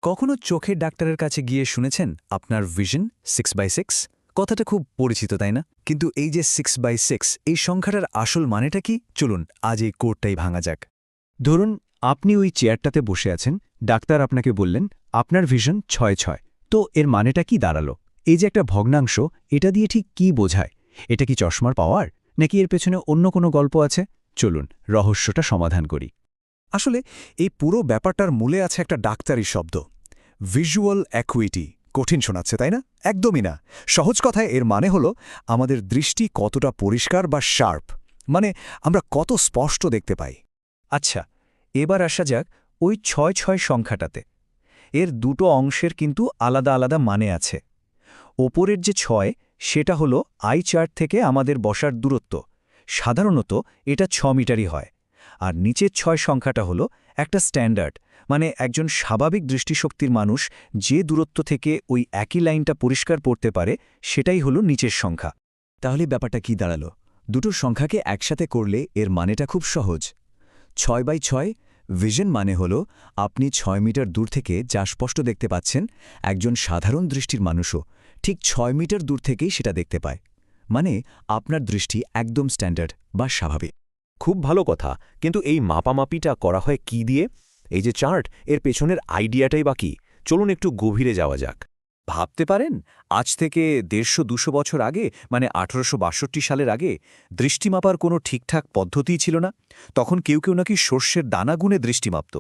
কখনো চোখের ডাক্তারের কাছে গিয়ে শুনেছেন আপনার ভিশন 6/6? কথাটা খুব পরিচিত তাই না? কিন্তু এই যে 6/6 এই সংখ্যাটার আসল মানেটা কি? চলুন আজ এই কোডটাই ভাঙা যাক। ধরুন আপনি ওই চেয়ারটাতে বসে আছেন, ডাক্তার আপনাকে বললেন আপনার ভিশন 6/6। তো এর মানেটা কি দাঁড়ালো? এই যে একটা ভগ্নাংশ, এটা দিয়ে ঠিক কি বোঝায়? এটা কি চশমার পাওয়ার, নাকি এর পেছনে অন্য কোনো গল্প আছে? চলুন রহস্যটা সমাধান করি। আসলে এই পুরো ব্যাপারটার মূলে আছে একটা ডাক্তারি শব্দ, ভিজুয়াল অ্যাকুইটি। কঠিন শোনাচ্ছে তাই না? একদমই না। সহজ কথায় এর মানে হলো আমাদের দৃষ্টি কতটা পরিষ্কার বা শার্প, মানে আমরা কত স্পষ্ট দেখতে পাই। আচ্ছা, এবার আসা যাক ওই 6/6 সংখ্যাটাতে। এর দুটো অংশের কিন্তু আলাদা আলাদা মানে আছে। ওপরের যে 6 সেটা হলো আই চার্ট থেকে আমাদের বসার দূরত্ব। সাধারণত এটা 6 মিটারই হয়। আর নিচের 6 সংখ্যাটা হলো একটা স্ট্যান্ডার্ড, মানে একজন স্বাভাবিক দৃষ্টিশক্তির মানুষ যে দূরত্ব থেকে ওই একই লাইনটা পরিষ্কার পড়তে পারে, সেটাই হলো নিচের সংখ্যা। তাহলে ব্যাপারটা কি দাঁড়ালো? দুটো সংখ্যাকে একসাথে করলে এর মানেটা খুব সহজ। 6/6 ভিশন মানে হলো আপনি 6 মিটার দূর থেকে যা স্পষ্ট দেখতে পাচ্ছেন, একজন সাধারণ দৃষ্টির মানুষও ঠিক 6 মিটার দূর থেকেই সেটা দেখতে পায়। মানে আপনার দৃষ্টি একদম স্ট্যান্ডার্ড বা স্বাভাবিক। খুব ভালো কথা, কিন্তু এই মাপামাপিটা করা হয় কি দিয়ে? এই যে চার্ট, এর পেছনের আইডিয়াটাই বা কি? চলুন একটু গভীরে যাওয়া যাক। ভাবতে পারেন, আজ থেকে 150-200 বছর আগে, মানে 1862 সালের আগে দৃষ্টি মাপার কোনো ঠিকঠাক পদ্ধতিই ছিল না। তখন কেউ কেউ নাকি সর্ষের দানা গুনে দৃষ্টি মাপত।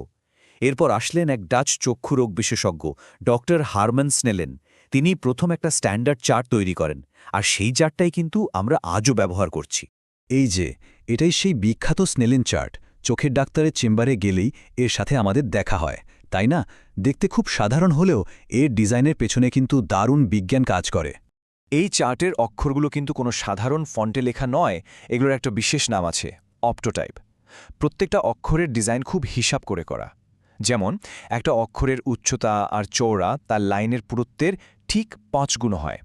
এরপর আসলেন এক ডাচ চক্ষু রোগ বিশেষজ্ঞ ডক্টর হারমান স্নেলেন। তিনি প্রথম একটা স্ট্যান্ডার্ড চার্ট তৈরি করেন, আর সেই চার্টটাই কিন্তু আমরা আজও ব্যবহার করছি। এই যে এটাই সেই বিখ্যাত স্নেলেন চার্ট। চোখের ডাক্তারের চেম্বারে গেলেই এর সাথে আমাদের দেখা হয়, তাই না? দেখতে খুব সাধারণ হলেও এর ডিজাইনের পেছনে কিন্তু দারুণ বিজ্ঞান কাজ করে। এই চার্টের অক্ষরগুলো কিন্তু কোনো সাধারণ ফন্টে লেখা নয়, এগুলোর একটা বিশেষ নাম আছে, অপ্টোটাইপ। প্রত্যেকটা অক্ষরের ডিজাইন খুব হিসাব করে করা। যেমন একটা অক্ষরের উচ্চতা আর চওড়া তার লাইনের পুরুত্বের ঠিক 5 গুণ হয়।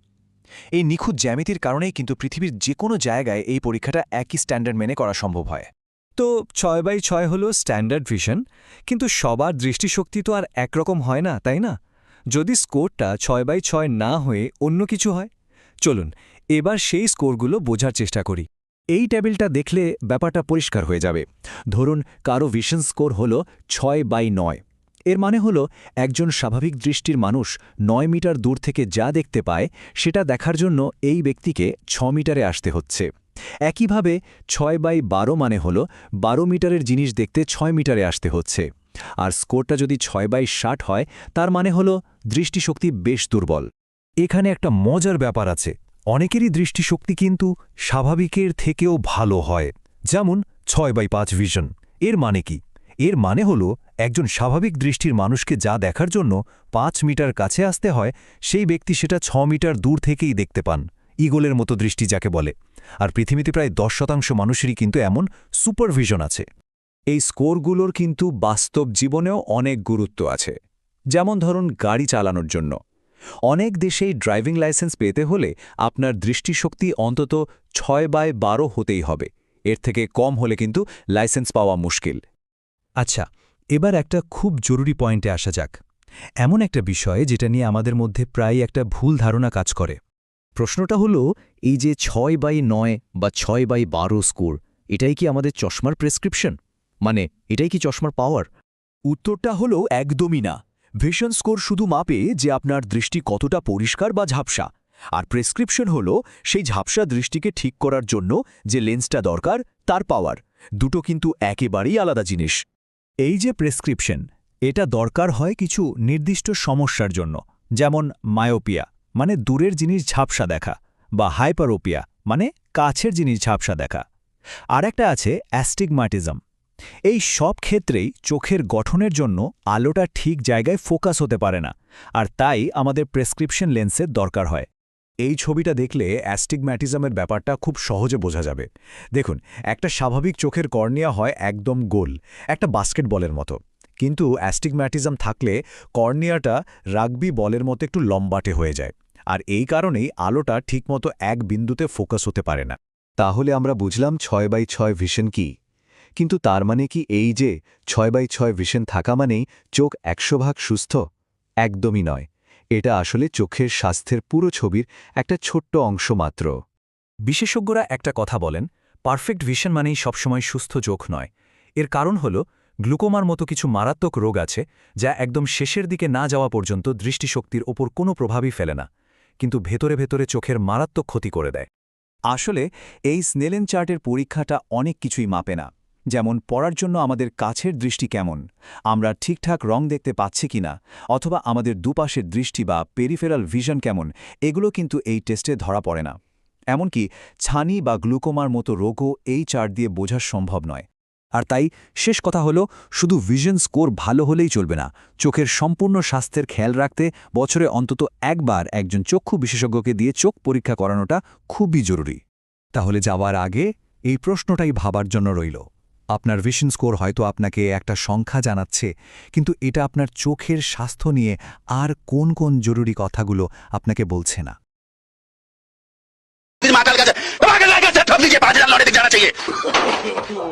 এই নিখুঁত জ্যামিতির কারণেই কিন্তু পৃথিবীর যে কোনো জায়গায় এই পরীক্ষাটা একই স্ট্যান্ডার্ড মেনে করা সম্ভব হয়। তো 6/6 হলো স্ট্যান্ডার্ড ভিশন, কিন্তু সবার দৃষ্টিশক্তি তো আর একরকম হয় না, তাই না? যদি স্কোরটা 6/6 না হয়ে অন্য কিছু হয়, চলুন এবার সেই স্কোরগুলো বোঝার চেষ্টা করি। এই টেবিলটা দেখলে ব্যাপারটা পরিষ্কার হয়ে যাবে। ধরুন কারো ভিশন স্কোর হল 6/9। এর মানে হলো একজন স্বাভাবিক দৃষ্টির মানুষ 9 মিটার দূর থেকে যা দেখতে পায় সেটা দেখার জন্য এই ব্যক্তিকে 6 মিটারে আসতে হচ্ছে। একইভাবে 6/12 মানে হলো 12 মিটারের জিনিস দেখতে 6 মিটারে আসতে হচ্ছে। আর স্কোরটা যদি 6/60 হয়, তার মানে হলো দৃষ্টিশক্তি বেশ দুর্বল। এখানে একটা মজার ব্যাপার আছে, অনেকেরই দৃষ্টিশক্তি কিন্তু স্বাভাবিকের থেকেও ভালো হয়। যেমন 6/5 ভিশন। এর মানে কি? এর মানে হলো একজন স্বাভাবিক দৃষ্টির মানুষকে যা দেখার জন্য 5 মিটার কাছে আসতে হয়, সেই ব্যক্তি সেটা 6 মিটার দূর থেকেই দেখতে পান। ঈগলের মতো দৃষ্টি যাকে বলে। আর পৃথিবীতে প্রায় 10% মানুষেরই কিন্তু এমন সুপারভিশন আছে। এই স্কোরগুলোর কিন্তু বাস্তব জীবনেও অনেক গুরুত্ব আছে। যেমন ধরুন গাড়ি চালানোর জন্য অনেক দেশেই ড্রাইভিং লাইসেন্স পেতে হলে আপনার দৃষ্টিশক্তি অন্তত 6/12 হতেই হবে। এর থেকে কম হলে কিন্তু লাইসেন্স পাওয়া মুশকিল। আচ্ছা, এবার একটা খুব জরুরি পয়েন্টে আসা যাক। এমন একটা বিষয় যেটা নিয়ে আমাদের মধ্যে প্রায় একটা ভুল ধারণা কাজ করে। প্রশ্নটা হলো, এই যে 6/9 বা 6/12 স্কোর, এটাই কি আমাদের চশমার প্রেসক্রিপশন? মানে এটাই কি চশমার পাওয়ার? উত্তরটা হলো একদমই না। ভিশন স্কোর শুধু মাপে যে আপনার দৃষ্টি কতটা পরিষ্কার বা ঝাপসা, আর প্রেসক্রিপশন হলো সেই ঝাপসা দৃষ্টিকে ঠিক করার জন্য যে লেন্সটা দরকার, তার পাওয়ার। দুটো কিন্তু একেবারেই আলাদা জিনিস। এই যে প্রেসক্রিপশন, এটা দরকার হয় কিছু নির্দিষ্ট সমস্যার জন্য, যেমন মায়োপিয়া মানে দূরের জিনিস ঝাপসা দেখা, বা হাইপারোপিয়া মানে কাছের জিনিস ঝাপসা দেখা। আর একটা আছে অ্যাস্টিগম্যাটিজম। এই সব ক্ষেত্রেই চোখের গঠনের জন্য আলোটা ঠিক জায়গায় ফোকাস হতে পারে না, আর তাই আমাদের প্রেসক্রিপশন লেন্সের দরকার হয়। এই ছবিটা দেখলে অ্যাস্টিগম্যাটিজমের ব্যাপারটা খুব সহজে বোঝা যাবে। দেখুন, একটা স্বাভাবিক চোখের কর্নিয়া হয় একদম গোল, একটা বাস্কেটবলের মতো। কিন্তু অ্যাস্টিগম্যাটিজম থাকলে কর্নিয়াটা রাগবি বলের মতো একটু লম্বাটে হয়ে যায়, আর এই কারণেই আলোটা ঠিকমতো এক বিন্দুতে ফোকাস হতে পারে না। তাহলে আমরা বুঝলাম 6/6 ভিশন কি। কিন্তু তার মানে কি এই যে 6/6 ভিশন থাকা মানেই চোখ 100% সুস্থ? একদমই নয়। এটা আসলে চোখের স্বাস্থ্যের পুরো ছবির একটা ছোট্ট অংশ মাত্র। বিশেষজ্ঞরা একটা কথা বলেন, পারফেক্ট ভিশন মানেই সবসময় সুস্থ চোখ নয়। এর কারণ হল গ্লুকোমার মতো কিছু মারাত্মক রোগ আছে যা একদম শেষের দিকে না যাওয়া পর্যন্ত দৃষ্টিশক্তির ওপর কোনো প্রভাবই ফেলে না, কিন্তু ভেতরে ভেতরে চোখের মারাত্মক ক্ষতি করে দেয়। আসলে এই স্নেলেন চার্টের পরীক্ষাটা অনেক কিছুই মাপে না, যেমন পড়ার জন্য আমাদের কাছের দৃষ্টি কেমন, আমরা ঠিকঠাক রং দেখতে পাচ্ছি কিনা, অথবা আমাদের দুপাশের দৃষ্টি বা পেরিফেরাল ভিশন কেমন, এগুলো কিন্তু এই টেস্টে ধরা পড়ে না। এমনকি ছানি বা গ্লুকোমার মতো রোগও এই চার্ট দিয়ে বোঝা সম্ভব নয়। আর তাই শেষ কথা হলো, শুধু ভিশন স্কোর ভালো হলেই চলবে না। চোখের সম্পূর্ণ স্বাস্থ্যের খেয়াল রাখতে বছরে অন্তত একবার একজন চক্ষু বিশেষজ্ঞকে দিয়ে চোখ পরীক্ষা করানোটা খুবই জরুরি। তাহলে যাওয়ার আগে এই প্রশ্নটাই ভাবার জন্য রইল। আপনার ভিশন স্কোর হয়তো আপনাকে একটা সংখ্যা জানাচ্ছে, কিন্তু এটা আপনার চোখের স্বাস্থ্য নিয়ে আর কোন কোন জরুরি কথাগুলো আপনাকে বলছে না। माता का ठोक दीजिए 5,000 लौटे दिख जाना चाहिए। No.